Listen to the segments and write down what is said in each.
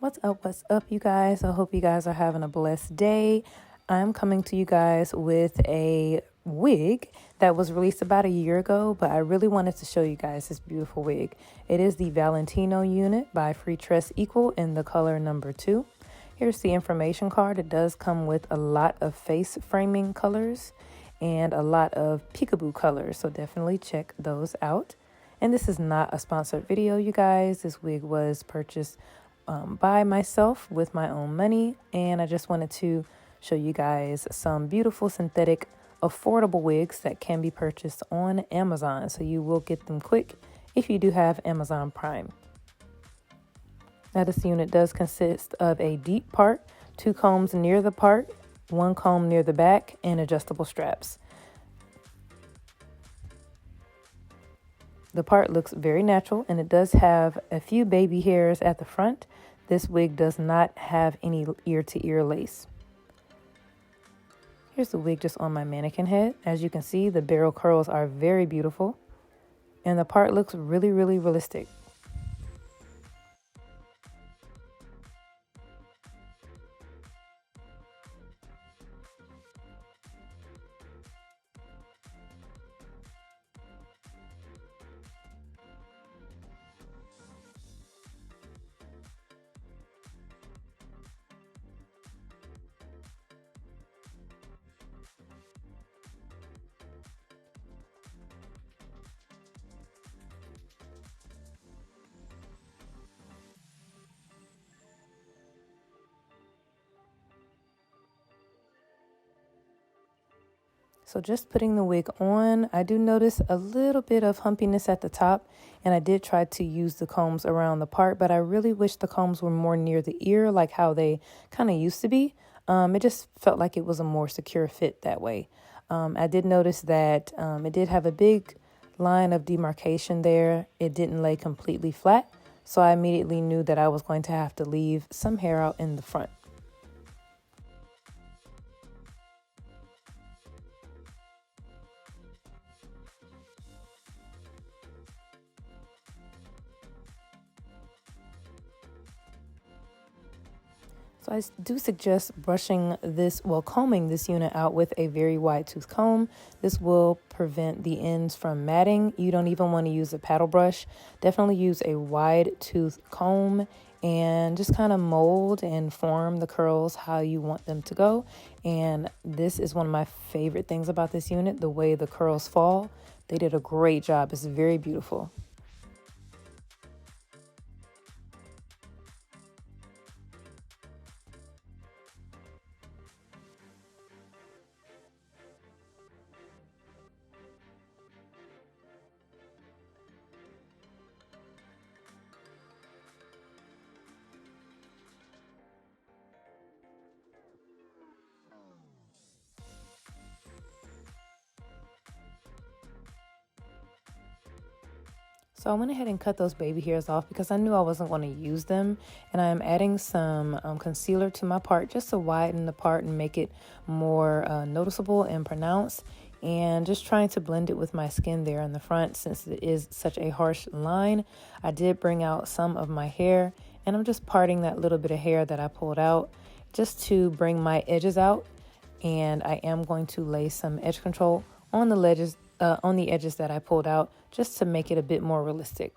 What's up, you guys? I hope you guys are having a blessed day. I'm coming to you guys with a wig that was released about a year ago, but I really wanted to show you guys this beautiful wig. It is the Valentino unit by Freetress Equal in the color number 2. Here's the information card. It does come with a lot of face framing colors and a lot of peekaboo colors, so definitely check those out. And this is not a sponsored video, you guys. This wig was purchased by myself with my own money, and I just wanted to show you guys some beautiful synthetic affordable wigs that can be purchased on Amazon, so you will get them quick if you do have Amazon Prime. Now this unit does consist of a deep part, 2 combs near the part, 1 comb near the back, and adjustable straps. The part looks very natural, and it does have a few baby hairs at the front. This wig does not have any ear-to-ear lace. Here's the wig just on my mannequin head. As you can see, the barrel curls are very beautiful, and the part looks really, really realistic. So just putting the wig on, I do notice a little bit of humpiness at the top, and I did try to use the combs around the part, but I really wish the combs were more near the ear, like how they kind of used to be. It just felt like it was a more secure fit that way. I did notice that it did have a big line of demarcation there. It didn't lay completely flat, so I immediately knew that I was going to have to leave some hair out in the front. So I do suggest combing this unit out with a very wide tooth comb. This will prevent the ends from matting. You don't even want to use a paddle brush. Definitely use a wide tooth comb and just kind of mold and form the curls how you want them to go. And this is one of my favorite things about this unit, the way the curls fall. They did a great job. It's very beautiful. So I went ahead and cut those baby hairs off because I knew I wasn't going to use them. And I'm adding some concealer to my part just to widen the part and make it more noticeable and pronounced. And just trying to blend it with my skin there in the front since it is such a harsh line. I did bring out some of my hair, and I'm just parting that little bit of hair that I pulled out just to bring my edges out. And I am going to lay some edge control on the edges that I pulled out just to make it a bit more realistic.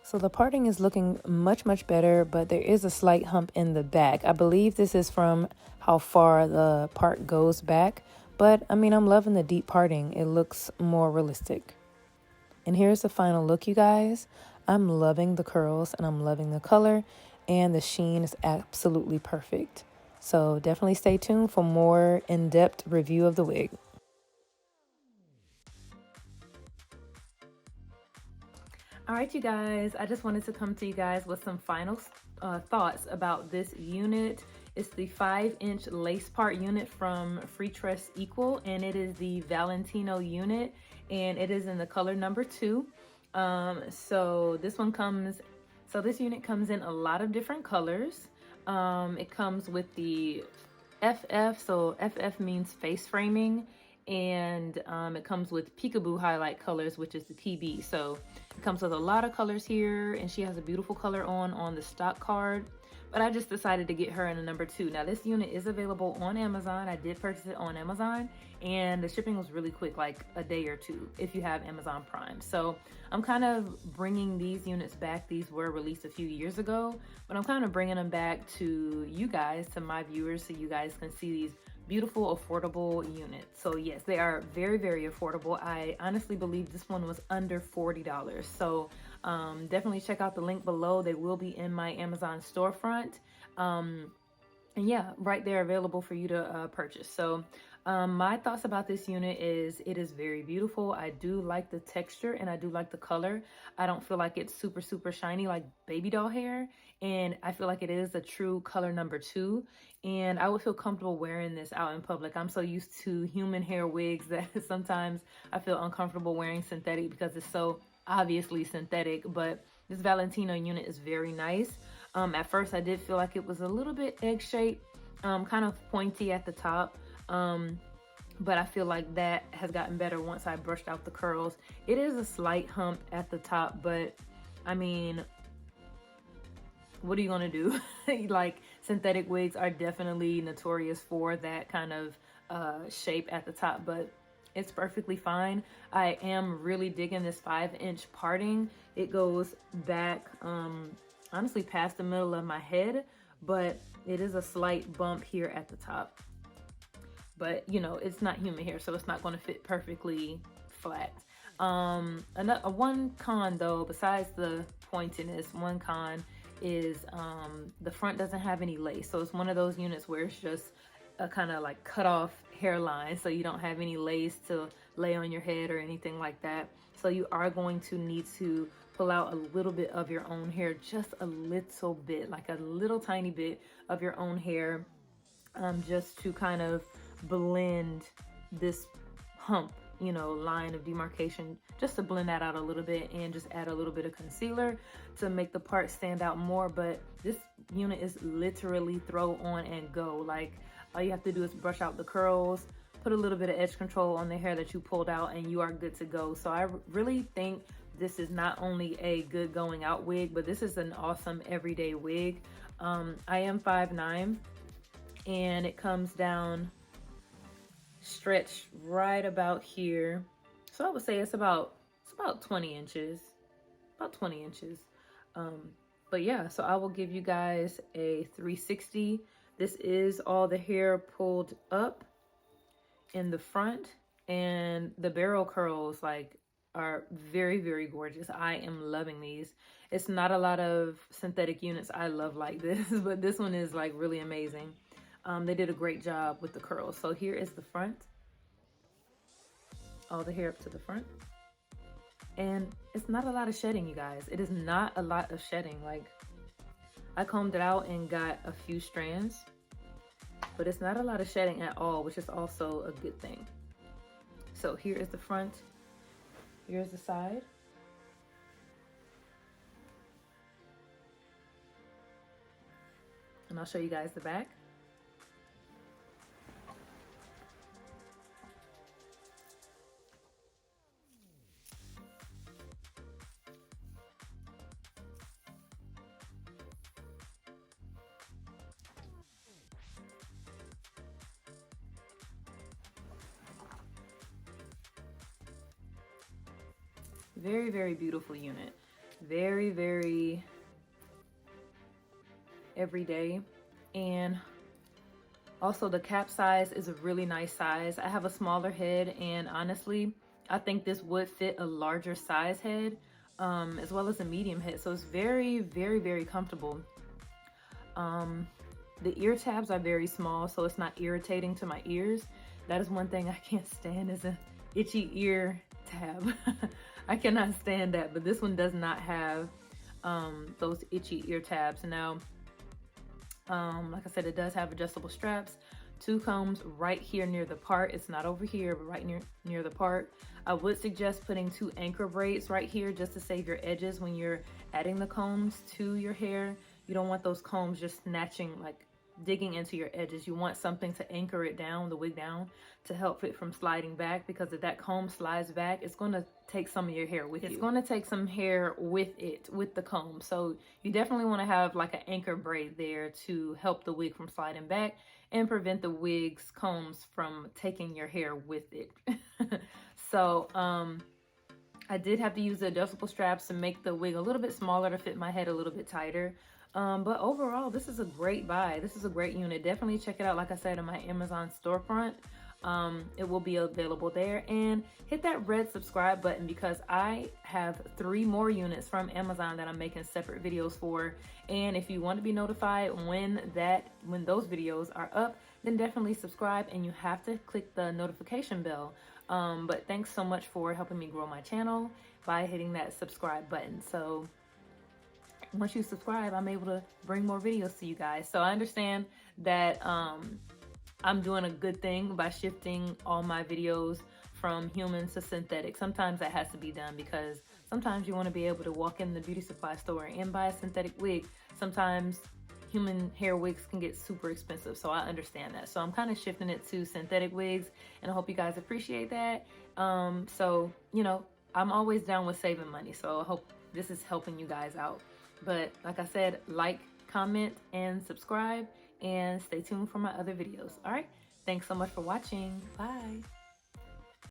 So the parting is looking much, much better, but there is a slight hump in the back. I believe this is from how far the part goes back, but I mean, I'm loving the deep parting. It looks more realistic. And here's the final look, you guys. I'm loving the curls and I'm loving the color, and the sheen is absolutely perfect. So definitely stay tuned for more in-depth review of the wig. All right, you guys, I just wanted to come to you guys with some final thoughts about this unit. It's the 5-inch lace part unit from Freetress Equal, and it is the Valentino unit, and it is in the color number 2. So this unit comes in a lot of different colors. It comes with the FF, so FF means face framing, and it comes with peekaboo highlight colors, which is the PB. So it comes with a lot of colors here, and she has a beautiful color on the stock card, but I just decided to get her in a number 2. Now this unit is available on Amazon. I did purchase it on Amazon, and the shipping was really quick, like a day or 2 if you have Amazon Prime. So I'm kind of bringing these units back. These were released a few years ago, but I'm kind of bringing them back to you guys, to my viewers, so you guys can see these beautiful, affordable units. So yes, they are very, very affordable. I honestly believe this one was under $40. So definitely check out the link below. They will be in my Amazon storefront. And yeah, right there available for you to purchase. So my thoughts about this unit is it is very beautiful. I do like the texture and I do like the color. I don't feel like it's super, super shiny like baby doll hair. And I feel like it is a true color number 2. And I would feel comfortable wearing this out in public. I'm so used to human hair wigs that sometimes I feel uncomfortable wearing synthetic because it's so obviously synthetic. But this Valentino unit is very nice. At first I did feel like it was a little bit egg-shaped, kind of pointy at the top. But I feel like that has gotten better once I brushed out the curls. It is a slight hump at the top, but I mean, what are you gonna do? Like, synthetic wigs are definitely notorious for that kind of shape at the top, but it's perfectly fine. I am really digging this 5-inch parting. It goes back honestly past the middle of my head, but it is a slight bump here at the top. But you know, it's not human hair, so it's not going to fit perfectly flat. One con though, besides the pointiness, one con is the front doesn't have any lace. So it's one of those units where it's just a kind of like cut off hairline, so you don't have any lace to lay on your head or anything like that. So you are going to need to pull out a little bit of your own hair, just a little bit, like a little tiny bit of your own hair, just to kind of blend this hump, you know, line of demarcation, just to blend that out a little bit, and just add a little bit of concealer to make the part stand out more. But this unit is literally throw on and go. Like, all you have to do is brush out the curls, put a little bit of edge control on the hair that you pulled out, and you are good to go. So I really think this is not only a good going out wig, but this is an awesome everyday wig. I am 5'9", and it comes down stretched right about here. So I would say it's about 20 inches, about 20 inches. But yeah, so I will give you guys a 360. This is all the hair pulled up in the front, and the barrel curls like are very, very gorgeous. I am loving these. It's not a lot of synthetic units I love like this, but this one is like really amazing. They did a great job with the curls. So here is the front, all the hair up to the front, and it's not a lot of shedding, you guys. It is not a lot of shedding. Like, I combed it out and got a few strands, but it's not a lot of shedding at all, which is also a good thing. So here is the front, here's the side. And I'll show you guys the back. Very, very beautiful unit. Very, very everyday. And also the cap size is a really nice size. I have a smaller head, and honestly, I think this would fit a larger size head, as well as a medium head. So it's very, very, very comfortable. The ear tabs are very small, so it's not irritating to my ears. That is one thing I can't stand, is an itchy ear tab. I cannot stand that. But this one does not have those itchy ear tabs. Now, like I said, it does have adjustable straps, 2 combs right here near the part. It's not over here, but right near the part. I would suggest putting 2 anchor braids right here just to save your edges when you're adding the combs to your hair. You don't want those combs just snatching, like digging into your edges. You want something to anchor it down, the wig down, to help it from sliding back, because if that comb slides back, it's going to take some of your hair with you. It's going to take some hair with it, with the comb. So you definitely want to have like an anchor braid there to help the wig from sliding back and prevent the wig's combs from taking your hair with it. So I did have to use the adjustable straps to make the wig a little bit smaller to fit my head a little bit tighter. But overall, this is a great buy. This is a great unit. Definitely check it out, like I said, on my Amazon storefront. It will be available there. And hit that red subscribe button, because I have 3 more units from Amazon that I'm making separate videos for. And if you want to be notified when those videos are up, then definitely subscribe, and you have to click the notification bell. But thanks so much for helping me grow my channel by hitting that subscribe button. So once you subscribe, I'm able to bring more videos to you guys. So I understand that I'm doing a good thing by shifting all my videos from humans to synthetic. Sometimes that has to be done, because sometimes you want to be able to walk in the beauty supply store and buy a synthetic wig. Sometimes human hair wigs can get super expensive, so I understand that. So I'm kind of shifting it to synthetic wigs, and I hope you guys appreciate that. So, you know, I'm always down with saving money, so I hope this is helping you guys out. But like I said, like, comment, and subscribe, and stay tuned for my other videos. All right, thanks so much for watching. Bye.